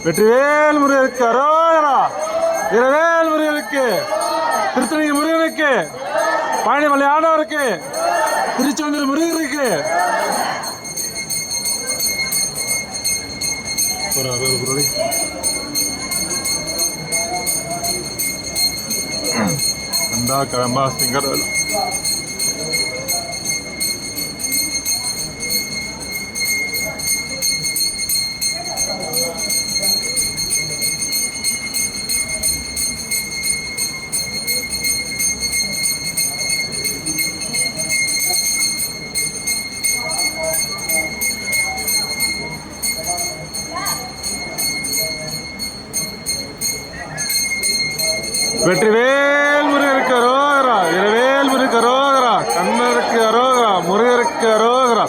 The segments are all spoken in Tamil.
வெற்றிவேல் முருகனுக்கு அரோகரா. இரவேல் முருகனுக்கு, திருத்தணி முருகனுக்கு, பழனிமலை ஆண்டவருக்கு, திருச்செந்தூர் முருகனுக்கு. அந்த கிழமா சிங்கர் வெற்றிவேல் முருகருக்கு அரோகரா. இரவேல் முருகருக்கு அரோகரா. கண்ணருக்கு அரோகரா. முருகருக்கு அரோகரா.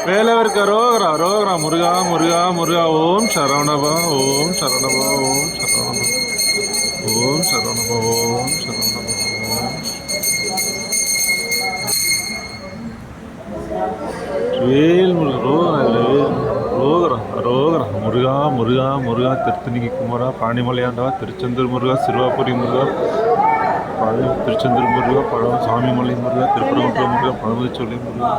வேலவருக்கு அரோகரா. அரோகரா. முருகா முருகா முருகா. ஓம் சரவணபா. ஓம் சரவணபா. ஓம் சரவணபா. ஓம் சரவணபா. ஓம் சரவணபா. வேல் முருகன் ரோகரா. ரோகரா. முருகா முருகா முருகா. திருத்தணிக்கு குமரா. பழனிமலையாண்டவா. திருச்செந்தூர் முருகா. சிறுவாபுரி முருகா. திருச்செந்தூர் முருகா. சாமிமலை முருகா. திருப்பரங்குன்றம் முருகா. பழமுதிர்ச்சோலை முருகா.